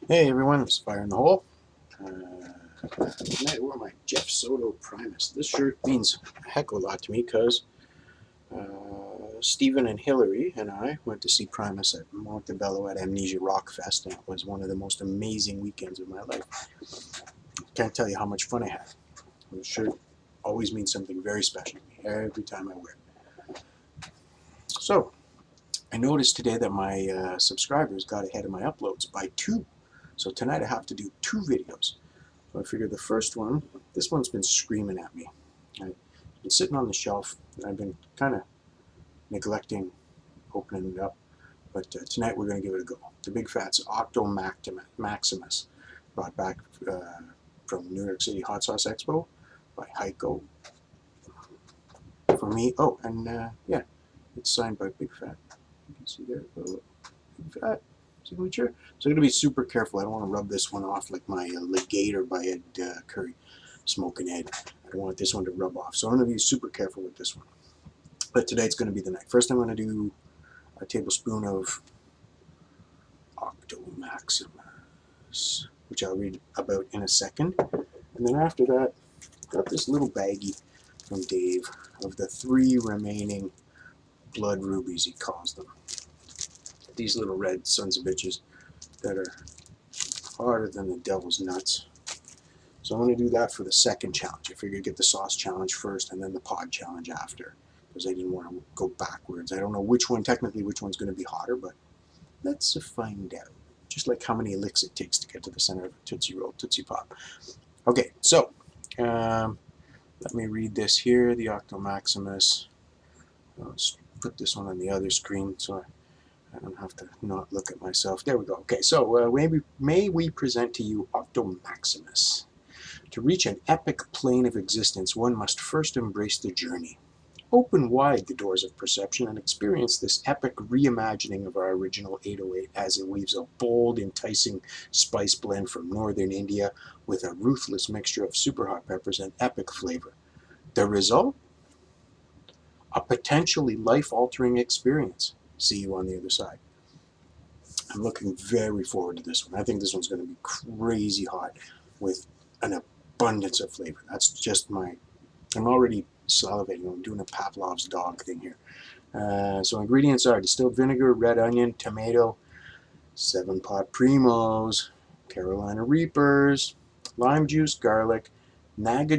Hey everyone, it's Fire in the Hole. Tonight I wore my Jeff Soto Primus. This shirt means a heck of a lot to me because Stephen and Hillary and I went to see Primus at Montebello at Amnesia Rock Fest, and it was one of the most amazing weekends of my life. Can't tell you how much fun I had. The shirt always means something very special to me every time I wear it. So, I noticed today that my subscribers got ahead of my uploads by 2. So tonight I have to do 2 videos. So I figured the first one, this one's been screaming at me. I've been sitting on the shelf, and I've been kind of neglecting opening it up. But tonight we're going to give it a go. The Bigfats Octo Maximus, brought back from New York City Hot Sauce Expo by Heiko. For me, oh, and yeah, it's signed by Bigfat. You can see there, Bigfat signature. So I'm going to be super careful. I don't want to rub this one off like my Legator by Ed Curry, Smoking Ed. I don't want this one to rub off. So I'm going to be super careful with this one. But today it's going to be the night. First I'm going to do a tablespoon of Octo Maximus, which I'll read about in a second. And then after that, I've got this little baggie from Dave of the 3 remaining blood rubies, he calls them. These little red sons of bitches that are harder than the devil's nuts. So I'm going to do that for the second challenge. I figured get the sauce challenge first and then the pod challenge after, because I didn't want to go backwards. I don't know which one, technically which one's going to be hotter, but let's find out. Just like how many licks it takes to get to the center of a Tootsie Roll, Tootsie Pop. Okay, so let me read this here, the Octo Maximus. Let's put this one on the other screen so I don't have to not look at myself. There we go. Okay, so may we present to you Octo Maximus. To reach an epic plane of existence, one must first embrace the journey. Open wide the doors of perception and experience this epic reimagining of our original 808 as it weaves a bold, enticing spice blend from northern India with a ruthless mixture of super hot peppers and epic flavor. The result? A potentially life-altering experience. See you on the other side. I'm looking very forward to this one. I think this one's going to be crazy hot with an abundance of flavor. That's just I'm already salivating. I'm doing a Pavlov's dog thing here. So ingredients are distilled vinegar, red onion, tomato, 7-pot primos, Carolina Reapers, lime juice, garlic, Naga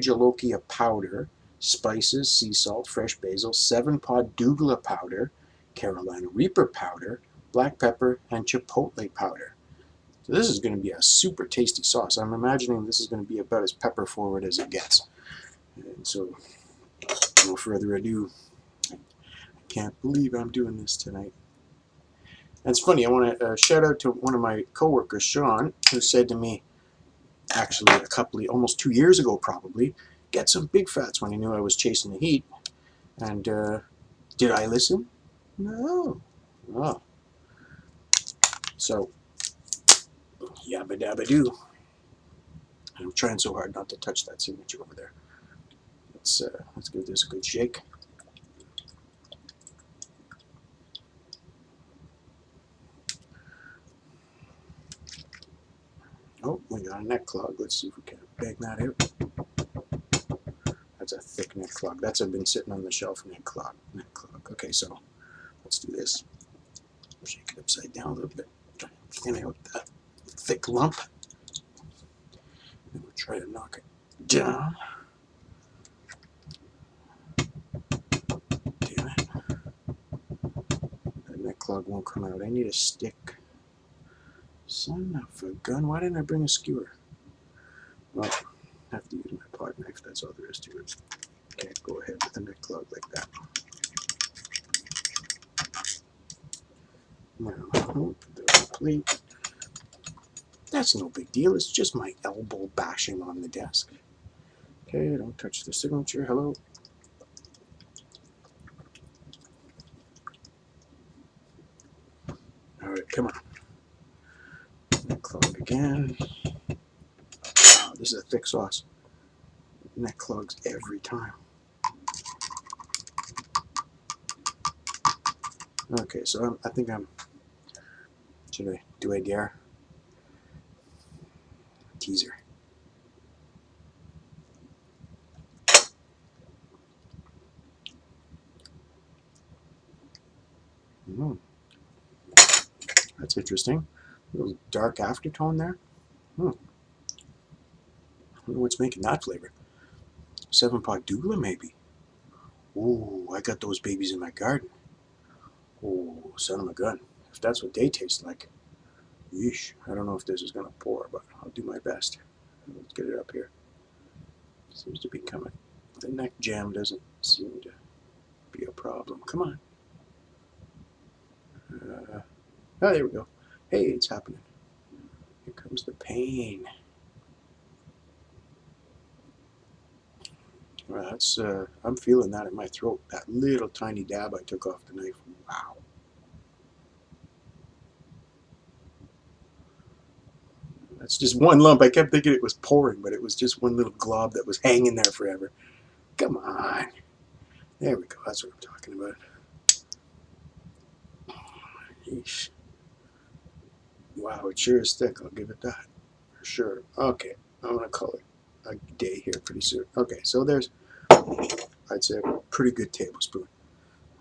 powder, spices, sea salt, fresh basil, 7-pot Douglas powder, Carolina Reaper powder, black pepper, and chipotle powder. So this is going to be a super tasty sauce. I'm imagining this is going to be about as pepper forward as it gets. And so, no further ado, I can't believe I'm doing this tonight. And it's funny, I want to shout out to one of my coworkers, Sean, who said to me, actually almost 2 years ago probably, get some Bigfats when he knew I was chasing the heat. And did I listen? No. Oh. So, yabba dabba doo. I'm trying so hard not to touch that signature over there. Let's give this a good shake. Oh, we got a neck clog. Let's see if we can bang that out. That's a thick neck clog. That's been sitting on the shelf neck clog. Okay, so let's do this. Shake it upside down a little bit. Try to thin out that thick lump. And we'll try to knock it down. Damn it. That neck clog won't come out. I need a stick. Son of a gun. Why didn't I bring a skewer? Well, I have to use my pod knife. That's all there is to it. Can't go ahead with a neck clog like that. Now, the plate. That's no big deal. It's just my elbow bashing on the desk. Okay, don't touch the signature. Hello. All right, come on. Neck clog again. Wow, this is a thick sauce. Neck clogs every time. Okay, so I think I'm. Do I dare? teaser. Mm, that's interesting. A little dark aftertone there. I wonder what's making that flavor. 7-pot douglas, maybe. Oh, I got those babies in my garden. Oh, son of a gun. If that's what they taste like. Yeesh. I don't know if this is going to pour, but I'll do my best. Let's get it up here. Seems to be coming. The neck jam doesn't seem to be a problem. Come on. Oh, there we go. Hey, it's happening. Here comes the pain. Well, that's, I'm feeling that in my throat. That little tiny dab I took off the knife. Wow. That's just one lump. I kept thinking it was pouring, but it was just one little glob that was hanging there forever. Come on. There we go. That's what I'm talking about. Yeesh. Wow, it sure is thick. I'll give it that. For sure. Okay. I'm going to call it a day here pretty soon. Okay, so there's, I'd say, a pretty good tablespoon.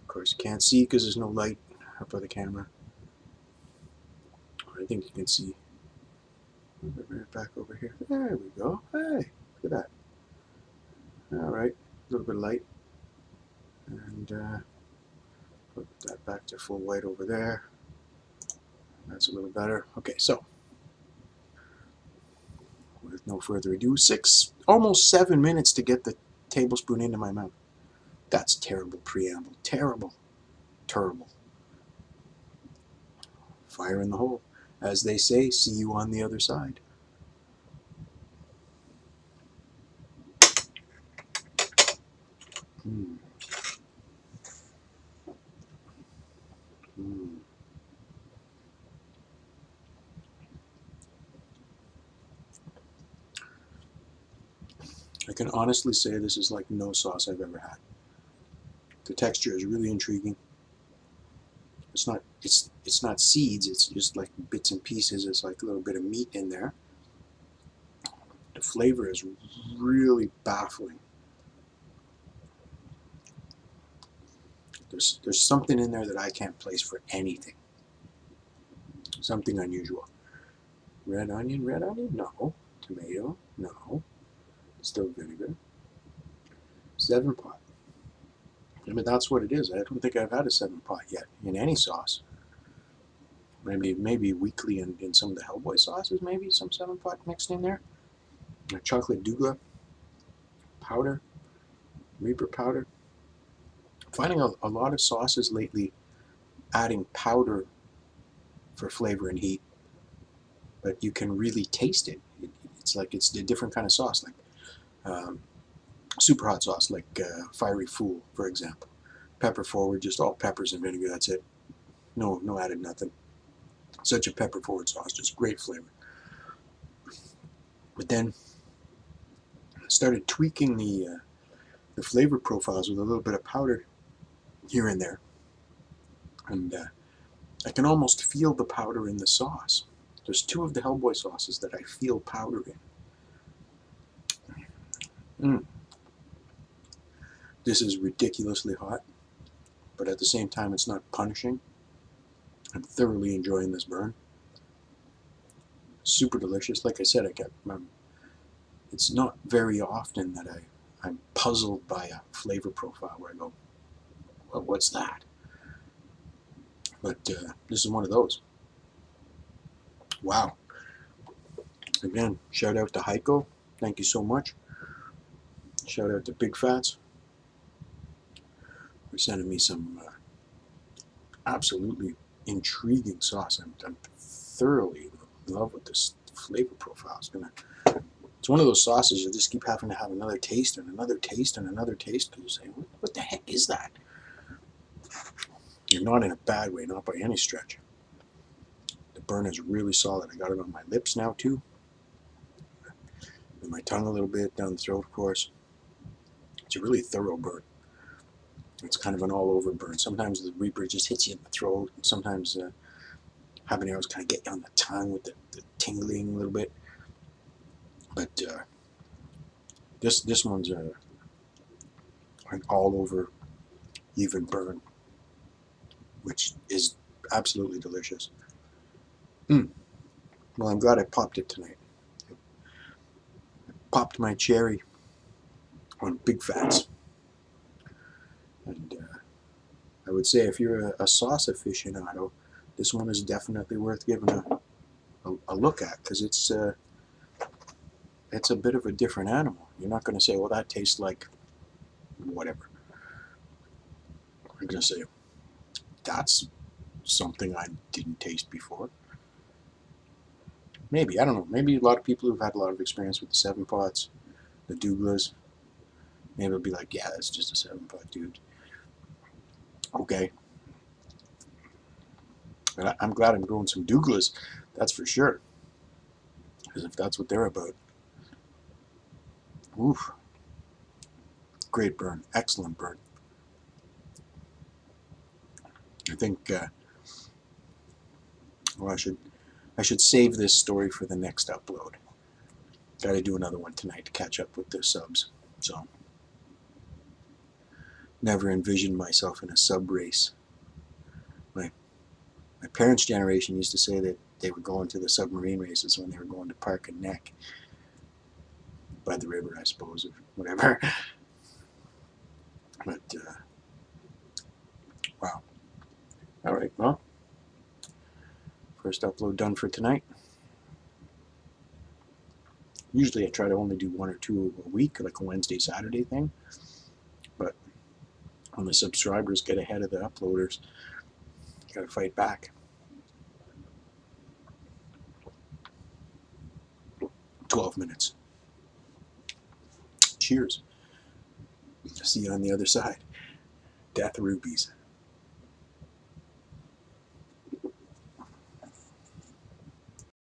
Of course, you can't see because there's no light up by the camera. I think you can see. Right back over here. There we go. Hey, look at that. All right, a little bit of light. And put that back to full white over there. That's a little better. Okay, so with no further ado, almost 7 minutes to get the tablespoon into my mouth. That's terrible preamble. Terrible. Terrible. Fire in the hole. As they say, see you on the other side. Mm. Mm. I can honestly say this is like no sauce I've ever had. The texture is really intriguing. It's not seeds, it's just like bits and pieces. It's like a little bit of meat in there. The flavor is really baffling. There's something in there that I can't place for anything. Something unusual. Red onion? No. Tomato? No. Still vinegar. 7-pot. I mean, that's what it is. I don't think I've had a 7-pot yet in any sauce. Maybe weekly in some of the Hellboy sauces, maybe some 7-pot mixed in there. A chocolate douglas powder, Reaper powder. I'm finding a lot of sauces lately adding powder for flavor and heat, but you can really taste it. It's like it's a different kind of sauce, like super hot sauce, like Fiery Fool, for example. Pepper forward, just all peppers and vinegar. That's it. No added nothing. Such a pepper forward sauce, just great flavor. But then I started tweaking the flavor profiles with a little bit of powder here and there, and I can almost feel the powder in the sauce. There's 2 of the Hellboy sauces that I feel powder in. This is ridiculously hot, but at the same time it's not punishing. I'm thoroughly enjoying this burn. Super delicious. Like I said, it's not very often that I'm puzzled by a flavor profile where I go, well, what's that? But this is one of those. Wow. Again, shout out to Heiko. Thank you so much. Shout out to Bigfats for sending me some absolutely intriguing sauce. I'm thoroughly in love with this flavor profile. It's one of those sauces you just keep having to have another taste and another taste and another taste because you say, what the heck is that? You're not in a bad way, not by any stretch. The burn is really solid. I got it on my lips now too. And my tongue a little bit, down the throat of course. It's a really thorough burn. It's kind of an all-over burn. Sometimes the Reaper just hits you in the throat. Sometimes habaneros kind of get you on the tongue with the tingling a little bit. But this one's an all over even burn, which is absolutely delicious. Well, I'm glad I popped it tonight. I popped my cherry on Bigfats, and I would say if you're a sauce aficionado, this one is definitely worth giving a look at, because it's a bit of a different animal. You're not going to say, well, that tastes like whatever. I'm going to say, that's something I didn't taste before. Maybe, I don't know. Maybe a lot of people who've had a lot of experience with the 7-pots, the Douglas, maybe it'll be like, yeah, that's just a 7-pot, dude. Okay. But I'm glad I'm growing some Douglas, that's for sure. Because if that's what they're about. Oof. Great burn. Excellent burn. I think, well, I should save this story for the next upload. Got to do another one tonight to catch up with the subs. So, never envisioned myself in a sub race. My parents' generation used to say that they were going to the submarine races when they were going to Park and Neck by the river, I suppose, or whatever. But wow. All right, well, first upload done for tonight. Usually I try to only do 1 or 2 a week, like a Wednesday, Saturday thing. But when the subscribers get ahead of the uploaders, you gotta fight back. 12 minutes. Cheers. See you on the other side. Death rubies.